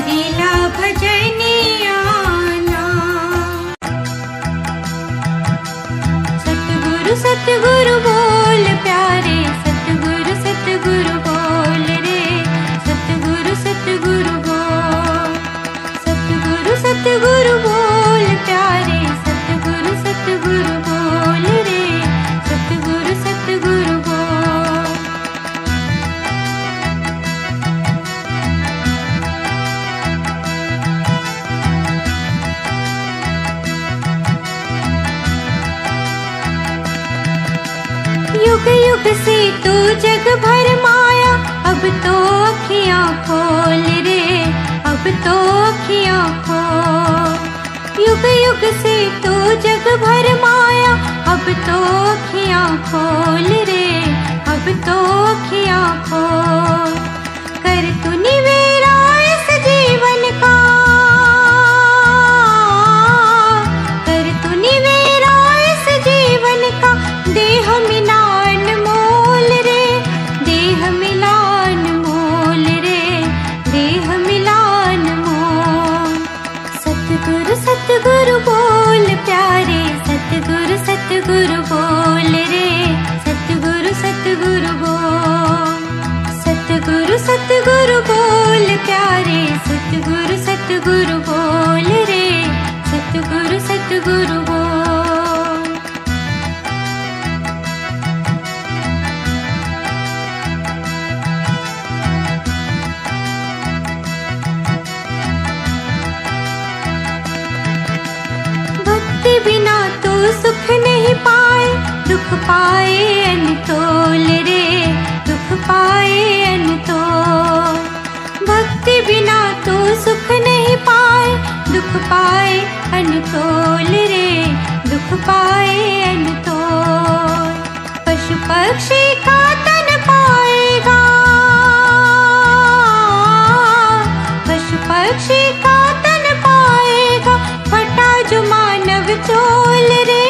करेला भजनियाना। सतगुरु सतगुरु बोल प्यारे, सतगुरु सतगुरु बोल रे, सतगुरु सतगुरु बोल। सतगुरु सतगुरु बोल प्यारे, सतगुरु सतगुरु बोल रे, सतगुरु सतगुरु बोल। युग युग से तू जग भर माया, अब तो अखियाँ खोल रे, अब तो अखियाँ खोल। युग युग से तू जग भर माया, अब तो अखियाँ खोल रे, अब तो अखियाँ खोल। कर तू निवेरा इस जीवन का, कर तू निवेरा इस जीवन का, देह मिलान मोल रे, देह मिलान मोल रे, देह मिलान मोल। सतगुरु सतगुरु बोल प्यारे, सतगुरु सतगुरु बोल रे, सतगुरु सतगुरु बोल। सतगुरु सतगुरु बोल प्यारे, सतगुरु सतगुरु बोल रे, सतगुरु सतगुरु बोल। भक्ति बिना तो सुख नहीं पाए, दुख पाए अनतोल रे, दुख पाए अनतोल। भक्ति बिना तो सुख नहीं पाए, दुख पाए अनतोल रे, दुख पाए अनतोल। पशु पक्षी का तन पाएगा, पशु पक्षी का तन पाएगा, फटा जो मानव चोल रे,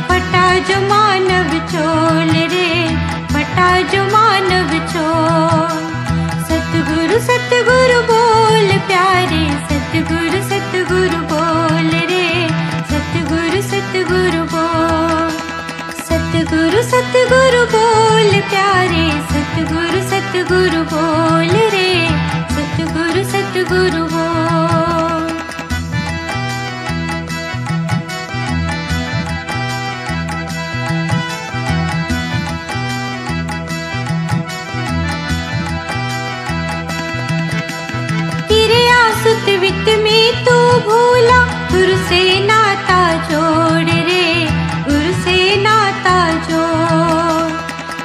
फटा जो मानव चोल रे, फटा जो मानव चोल। सतगुरु सतगुरु बोल प्यारे, सतगुरु सतगुरु बोल रे, सतगुरु सतगुरु बोल। सतगुरु सतगुरु बोल प्यारे, सतगुरु सतगुरु बोल रे, सतगुरु सतगुरु बोल। सुत वित में तू भूला, गुरु से नाता जोड़ रे, गुरु से नाता जोड़।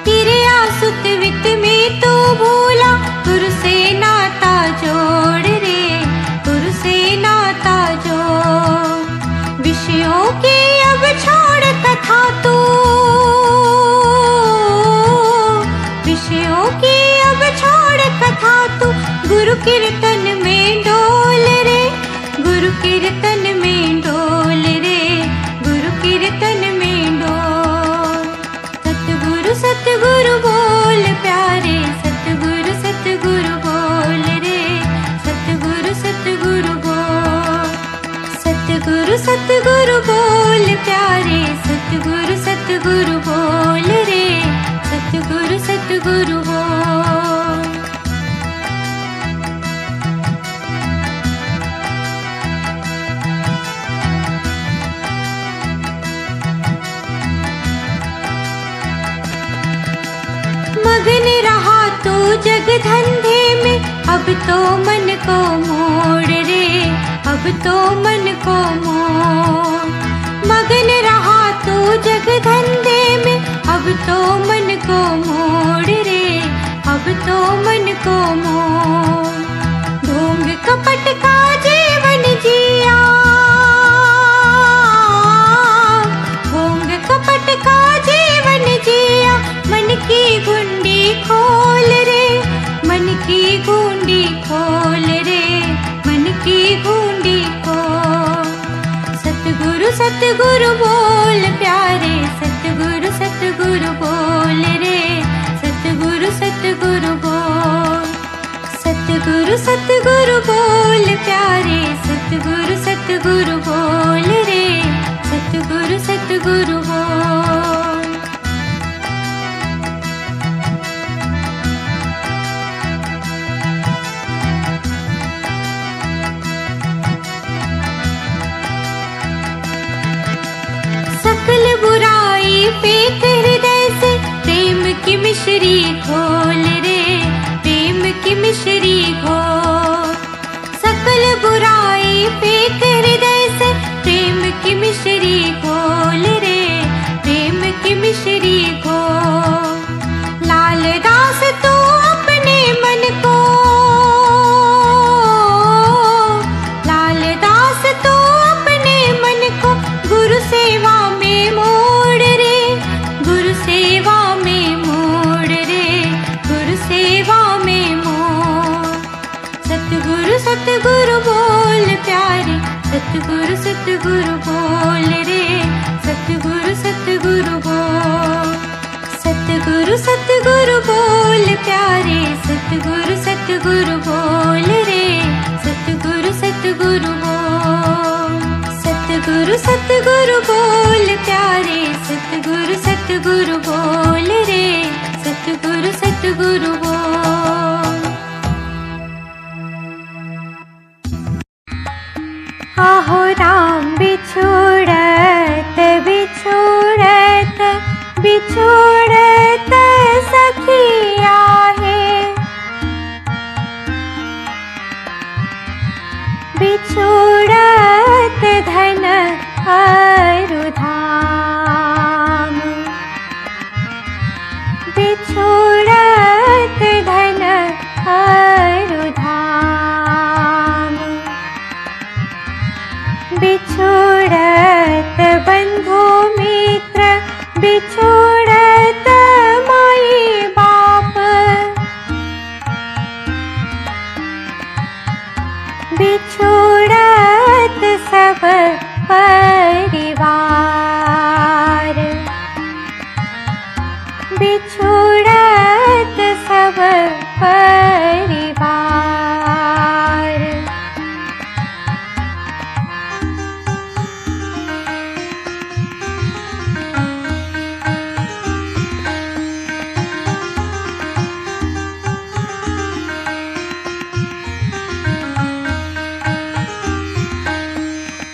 तेरे आसुत वित में तू भूला, गुरु से नाता जोड़ रे, गुरु से नाता जोड़। विषयों की अब छोड़ कथा तू, विषयों की अब छोड़ कथा तू, गुरु कीर्तन में डोल रे, गुरु कीर्तन में डोल रे, गुरु कीर्तन में डोल। सतगुरु सतगुरु बोल प्यारे, सतगुरु सतगुरु बोल रे, सतगुरु सतगुरु बोल। सतगुरु सतगुरु बोल प्यारे, सतगुरु सतगुरु बोल रे, सतगुरु सतगुरु बोल। मगन रहा तू जग धंधे में, अब तो मन को मोड़ रे, अब तो मन को मोड़। मगन रहा तू जग धंधे में, अब तो मन को मोड़ रे, अब तो मन को मोड़। ढोंग कपट का जीवन जिया, ढोंग कपट का जीवन जिया, मन की गुंडी खोल रे, मन की गुंडी खोल रे, मन की गुंडी खोल। सतगुरु सतगुरु बोल प्यारे, सतगुरु सतगुरु बोल रे, सतगुरु सतगुरु बोल। सतगुरु सतगुरु बोल प्यारे, सतगुरु सतगुरु बोल रे, सतगुरु सतगुरु बोल। सकल बुराई फेंक हृदय से, प्रेम की मिश्री घोल रे, प्रेम की मिश्री घोल। सकल बुराई फेंक हृदय से, प्रेम की मिश्री घोल रे, प्रेम की मिश्री घोल। लाल दास तू अपने मन को, लाल दास तू अपने मन को गुरु सेवा में मोड़ रे, गुरु सेवा में मोड़ रे, गुरु सेवा में मोड़। सतगुरु सतगुरु बोल प्यारे, सतगुरु सतगुरु बोल रे, सतगुरु सतगुरु बोल। सतगुरु सतगुरु बोल प्यारे, सतगुरु सतगुरु बोल रे, सतगुरु सतगुरु बोल। सतगुरु सतगुरु बोल प्यारे, सतगुरु सतगुरु बोल रे, सतगुरु सतगुरु बोल। आहो राम बिछोड़त बिछोड़त बिछोड़त सखिया है, बिछोड़त धन अरुधाम, बिछोड़त धन अरुधाम। बिछोड़त बंधु मित्र, बिछोड़त माई बाप, बिछोड़त सब परिवार, बिछोड़त सब परिवार।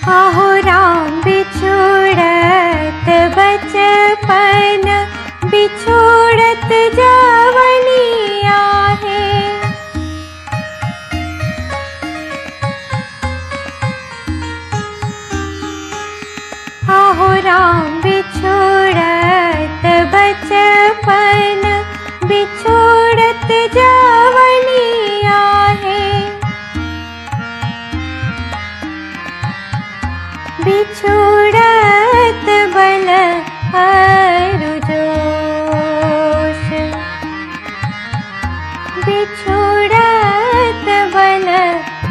आहो राम बिछोड़त बचपन, बिछोड़त जवनिया है। आहो राम बिछोड़त बचपन, बिछोड़त जवनिया है। बिछोड़त बल अरु जोश, बिछोड़त बल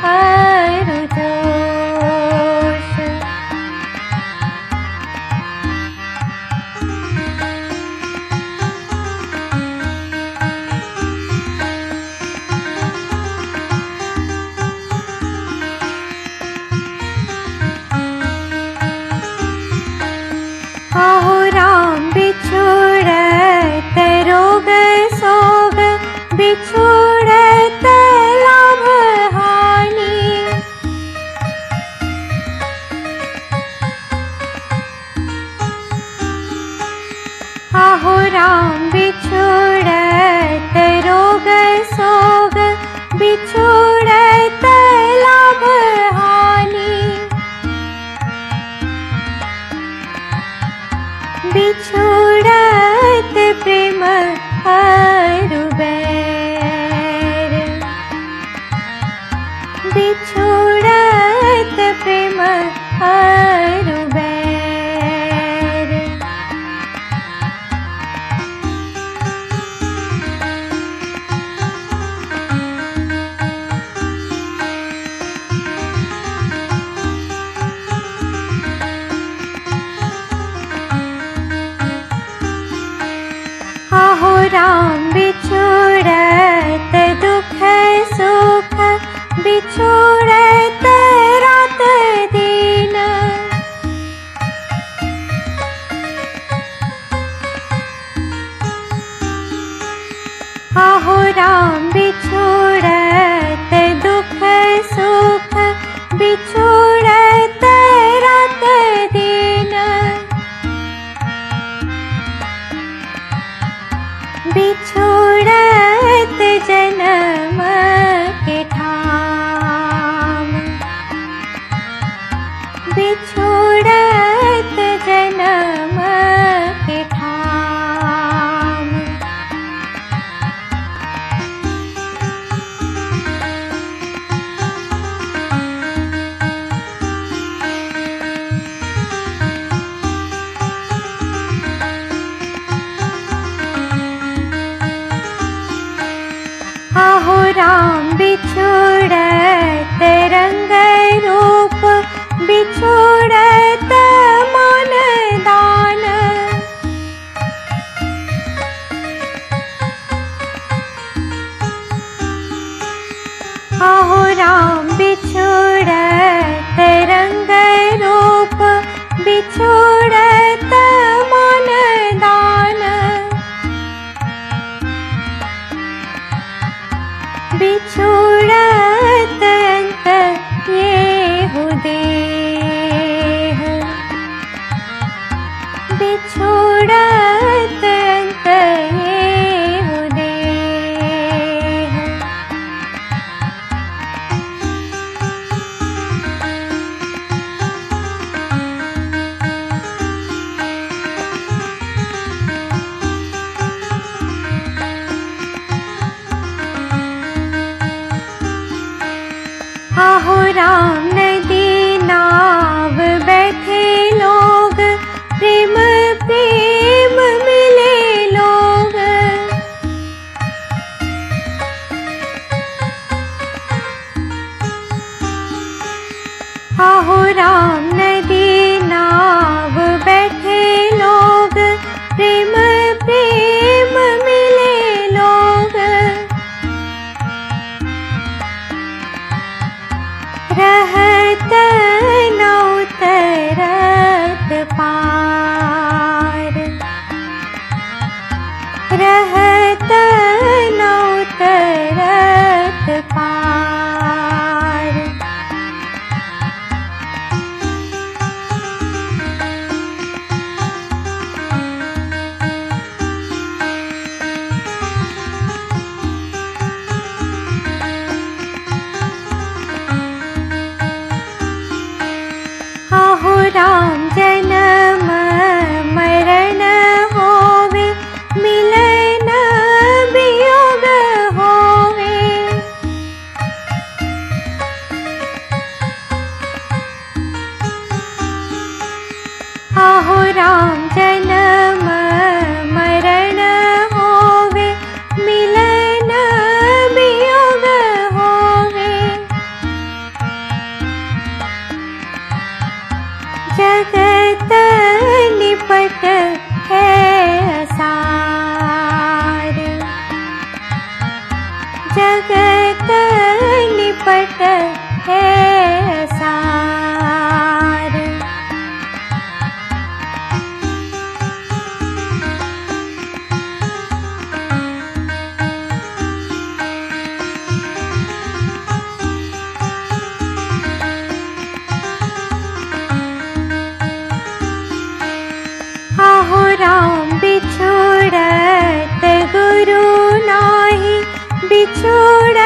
अरु जोश। आहो राम बिछोड़त रोग सोग, बिछोड़त लाभ हानि। आहो राम बिछोड़त रोग सोग, बिछोड़त लाभ हानि। बिछोड़त प्रेम अरु बैर, बिछोड़त प्रेम अरु बैर। आहो राम बिछोड़त दुख सुख, बिछोड़त रात दिन। आहो राम बिछोड़त दुख सुख, बिछोड़त रात दिन। बिछोड़त जन्म के ठाम, बिछोड़त जन्म के ठाम। आहो राम बिछोड़त रंग रूप, बिछोड़त मन दान। आहो राम बिछोड़त रंग रूप, बिछोड़त मन दान। बिछोड़त अंत ये हो देह, बिछोड़त अंत ये हो देह। आहो राम नदी नाव बैठे लोग, प्रेम प्रेम मिले लोग। आहो राम नदी नाव बैठे लोग, प्रेम प्रेम मिले लोग। रहत न उतरत पार, रहत न उतरत पार। आहो राम जन्म मरण होवे, मिलन वियोग होवे। आहो राम जन्म मरण होवे, मिलन वियोग होवे। जगत निपट है असार, जगत निपट है असार। आहो राम बिछोड़त गुरु नाही, बिछोड़